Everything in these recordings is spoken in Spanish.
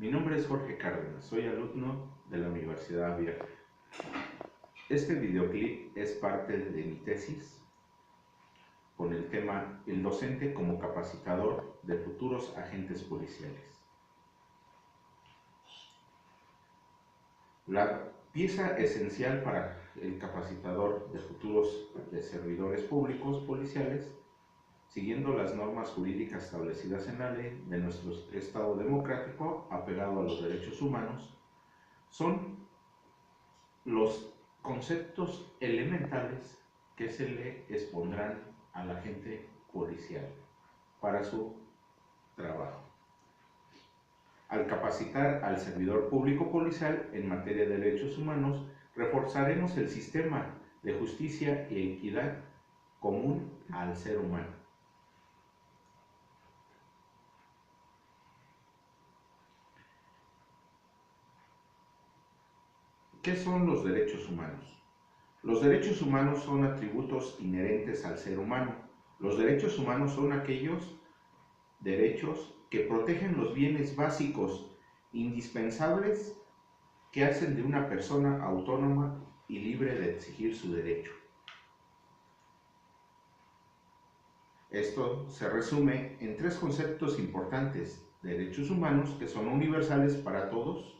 Mi nombre es Jorge Cárdenas, soy alumno de la Universidad Abierta. Este videoclip es parte de mi tesis con el tema El docente como capacitador de futuros agentes policiales. La pieza esencial para el capacitador de futuros servidores públicos policiales, siguiendo las normas jurídicas establecidas en la ley de nuestro Estado democrático apegado a los derechos humanos, son los conceptos elementales que se le expondrán al agente policial para su trabajo. Al capacitar al servidor público policial en materia de derechos humanos, reforzaremos el sistema de justicia y equidad común al ser humano. ¿Qué son los derechos humanos? Los derechos humanos son atributos inherentes al ser humano. Los derechos humanos son aquellos derechos que protegen los bienes básicos indispensables que hacen de una persona autónoma y libre de exigir su derecho. Esto se resume en tres conceptos importantes: derechos humanos, que son universales para todos,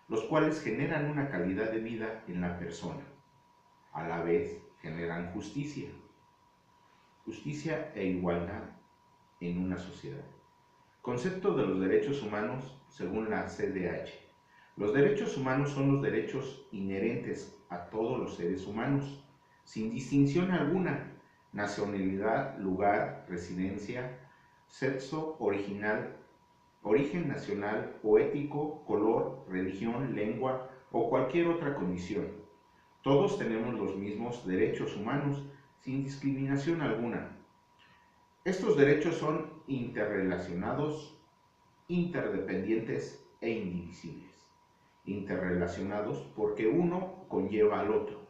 los cuales generan una calidad de vida en la persona. A la vez generan justicia e igualdad en una sociedad. Concepto de los derechos humanos según la CDH. Los derechos humanos son los derechos inherentes a todos los seres humanos, sin distinción alguna: nacionalidad, lugar, residencia, sexo, origen nacional o ético, color, religión, lengua o cualquier otra condición. Todos tenemos los mismos derechos humanos, sin discriminación alguna. Estos derechos son interrelacionados, interdependientes e indivisibles. Interrelacionados porque uno conlleva al otro.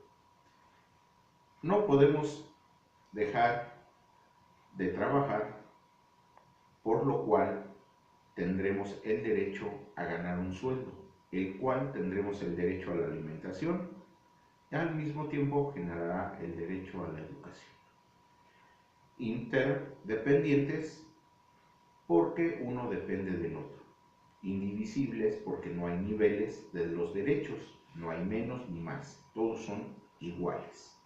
No podemos dejar de trabajar, por lo cual tendremos el derecho a ganar un sueldo, el cual tendremos el derecho a la alimentación y al mismo tiempo generará el derecho a la educación. Interdependientes porque uno depende del otro. Indivisibles porque no hay niveles de los derechos, no hay menos ni más, todos son iguales.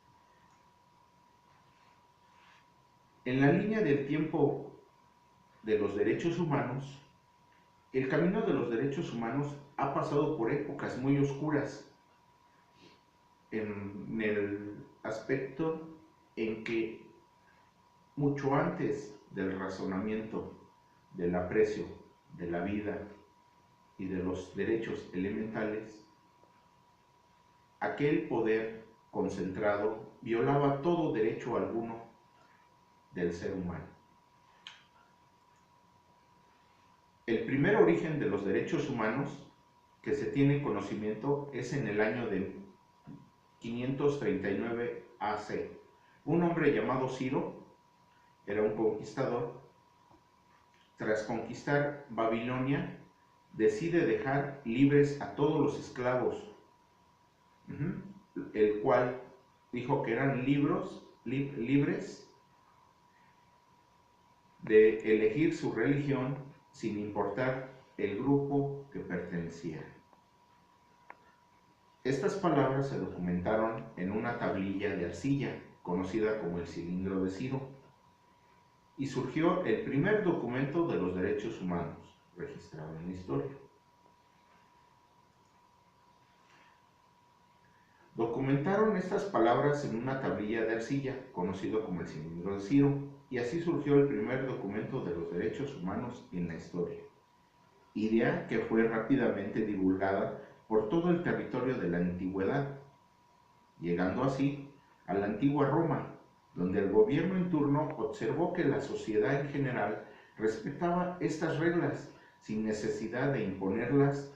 En la línea del tiempo de los derechos humanos, el camino de los derechos humanos ha pasado por épocas muy oscuras, en el aspecto en que mucho antes del razonamiento, del aprecio de la vida y de los derechos elementales, aquel poder concentrado violaba todo derecho alguno del ser humano. El primer origen de los derechos humanos que se tiene conocimiento es en el año de 539 AC. Un hombre llamado Ciro era un conquistador. Tras conquistar Babilonia, decide dejar libres a todos los esclavos, el cual dijo que eran libres de elegir su religión sin importar el grupo que pertenecían. Estas palabras se documentaron en una tablilla de arcilla, conocida como el Cilindro de Ciro, y surgió el primer documento de los derechos humanos registrado en la historia. Documentaron estas palabras en una tablilla de arcilla, conocido como el Cilindro de Ciro, y así surgió el primer documento de los derechos humanos en la historia, idea que fue rápidamente divulgada por todo el territorio de la antigüedad, llegando así a la antigua Roma, donde el gobierno en turno observó que la sociedad en general respetaba estas reglas sin necesidad de imponerlas,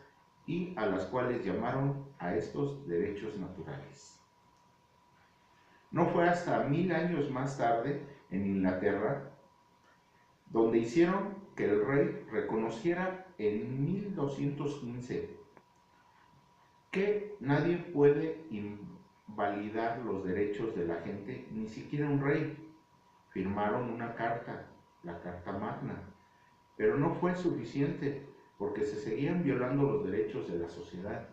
y a las cuales llamaron a estos derechos naturales. No fue hasta 1000 años más tarde, en Inglaterra, donde hicieron que el rey reconociera en 1215 que nadie puede invalidar los derechos de la gente, ni siquiera un rey. Firmaron una carta, la Carta Magna, pero no fue suficiente porque se seguían violando los derechos de la sociedad,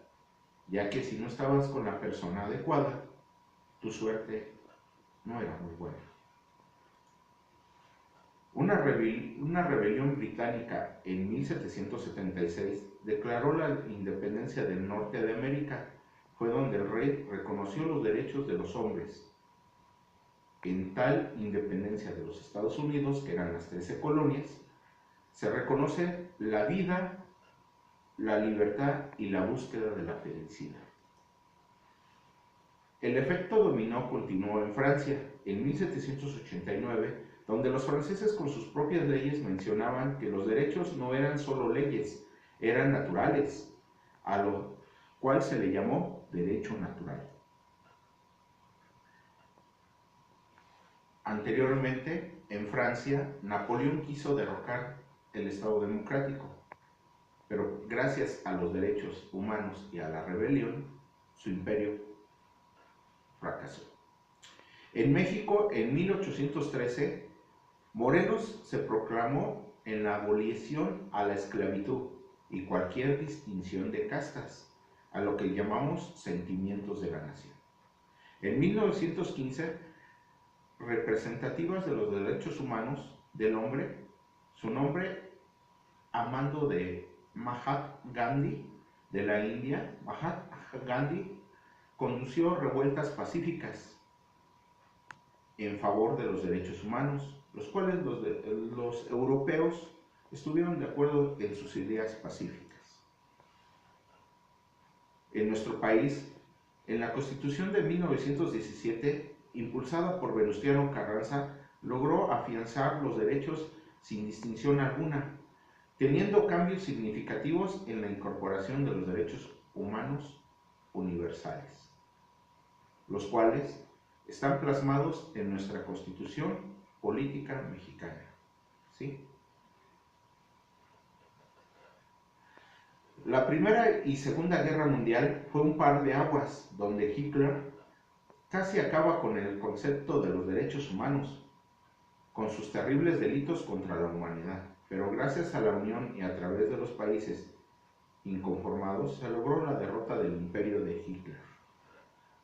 ya que si no estabas con la persona adecuada, tu suerte no era muy buena. Una rebelión británica en 1776 declaró la independencia del norte de América. Fue donde el rey reconoció los derechos de los hombres. En tal independencia de los Estados Unidos, que eran las 13 colonias, se reconoce la vida, la libertad y la búsqueda de la felicidad. El efecto dominó continuó en Francia en 1789, donde los franceses con sus propias leyes mencionaban que los derechos no eran solo leyes, eran naturales, a lo cual se le llamó derecho natural. Anteriormente, en Francia, Napoleón quiso derrocar el Estado democrático, pero gracias a los derechos humanos y a la rebelión, su imperio fracasó. En México, en 1813, Morelos se proclamó en la abolición a la esclavitud y cualquier distinción de castas, a lo que llamamos sentimientos de la nación. En 1915, representativas de los derechos humanos del hombre, su nombre a mando de Mahatma Gandhi de la India, Mahatma Gandhi condució revueltas pacíficas en favor de los derechos humanos, los cuales los europeos estuvieron de acuerdo en sus ideas pacíficas. En nuestro país, en la Constitución de 1917, impulsada por Venustiano Carranza, logró afianzar los derechos sin distinción alguna, teniendo cambios significativos en la incorporación de los derechos humanos universales, los cuales están plasmados en nuestra Constitución Política Mexicana. ¿Sí? La Primera y Segunda Guerra Mundial fue un par de aguas donde Hitler casi acaba con el concepto de los derechos humanos, con sus terribles delitos contra la humanidad. Pero gracias a la unión y a través de los países inconformados se logró la derrota del imperio de Hitler,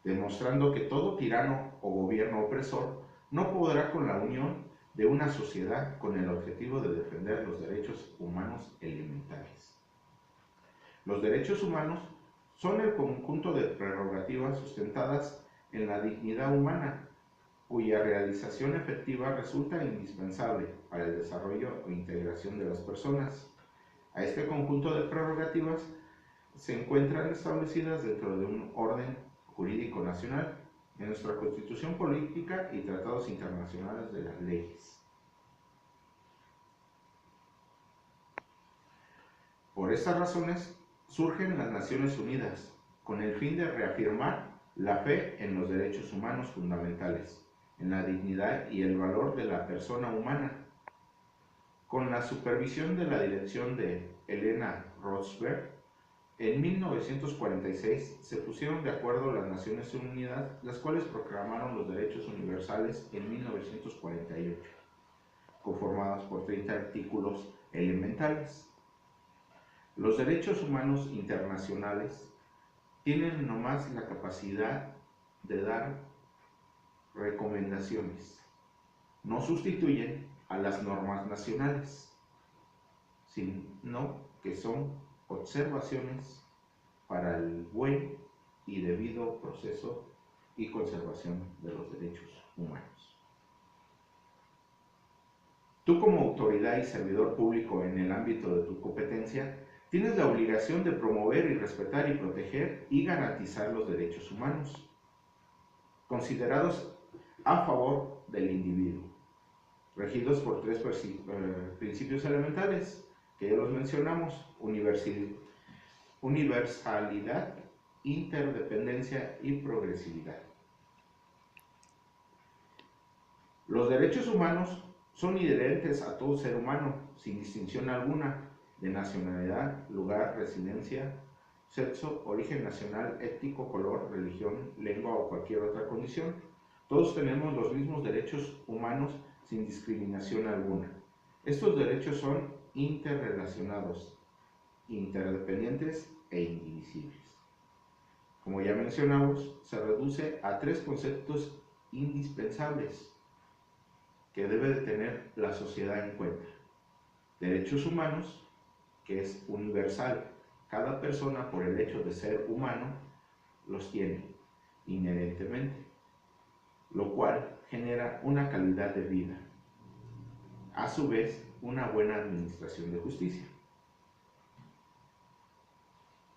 demostrando que todo tirano o gobierno opresor no podrá con la unión de una sociedad con el objetivo de defender los derechos humanos elementales. Los derechos humanos son el conjunto de prerrogativas sustentadas en la dignidad humana, cuya realización efectiva resulta indispensable para el desarrollo e integración de las personas. A este conjunto de prerrogativas se encuentran establecidas dentro de un orden jurídico nacional, en nuestra Constitución Política y tratados internacionales de las leyes. Por estas razones surgen las Naciones Unidas, con el fin de reafirmar la fe en los derechos humanos fundamentales, en la dignidad y el valor de la persona humana. Con la supervisión de la dirección de Elena Roosevelt, en 1946 se pusieron de acuerdo las Naciones Unidas, las cuales proclamaron los derechos universales en 1948, conformadas por 30 artículos elementales. Los derechos humanos internacionales tienen nomás la capacidad de dar recomendaciones, no sustituyen a las normas nacionales, sino que son observaciones para el buen y debido proceso y conservación de los derechos humanos. Tú, como autoridad y servidor público en el ámbito de tu competencia, tienes la obligación de promover y respetar y proteger y garantizar los derechos humanos, considerados a favor del individuo, regidos por tres principios elementales, que ya los mencionamos: universalidad, interdependencia y progresividad. Los derechos humanos Son inherentes a todo ser humano, sin distinción alguna de nacionalidad, lugar, residencia, sexo, origen nacional, étnico, color, religión, lengua o cualquier otra condición. Todos tenemos los mismos derechos humanos sin discriminación alguna. Estos derechos son interrelacionados, interdependientes e indivisibles. Como ya mencionamos, se reduce a tres conceptos indispensables que debe de tener la sociedad en cuenta. Derechos humanos, que es universal. Cada persona, por el hecho de ser humano, los tiene inherentemente, lo cual genera una calidad de vida. A su vez, una buena administración de justicia.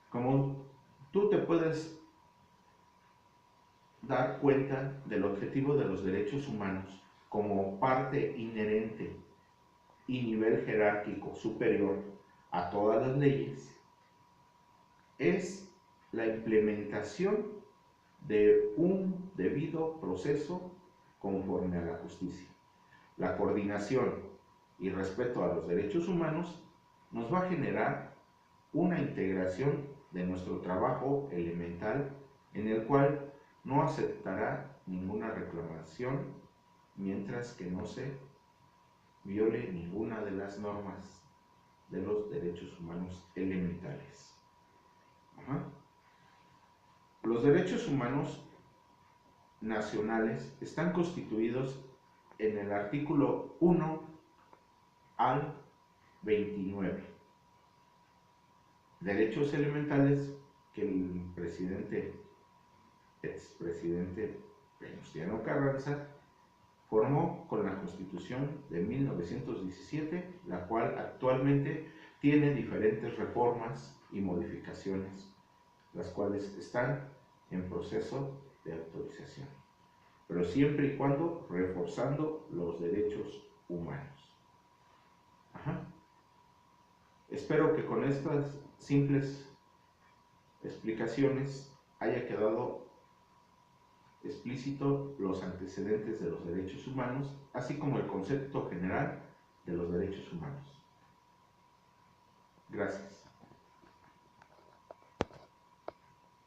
Como tú te puedes dar cuenta del objetivo de los derechos humanos como parte inherente y nivel jerárquico superior a todas las leyes, es la implementación de un debido proceso conforme a la justicia. La coordinación y respeto a los derechos humanos nos va a generar una integración de nuestro trabajo elemental en el cual no aceptará ninguna reclamación mientras que no se viole ninguna de las normas de los derechos humanos elementales. Los derechos humanos nacionales están constituidos en el artículo 1 al 29. Derechos elementales que el expresidente Venustiano Carranza formó con la Constitución de 1917, la cual actualmente tiene diferentes reformas y modificaciones, las cuales están en proceso de actualización, pero siempre y cuando reforzando los derechos humanos. Espero que con estas simples explicaciones haya quedado explícito los antecedentes de los derechos humanos, así como el concepto general de los derechos humanos. Gracias.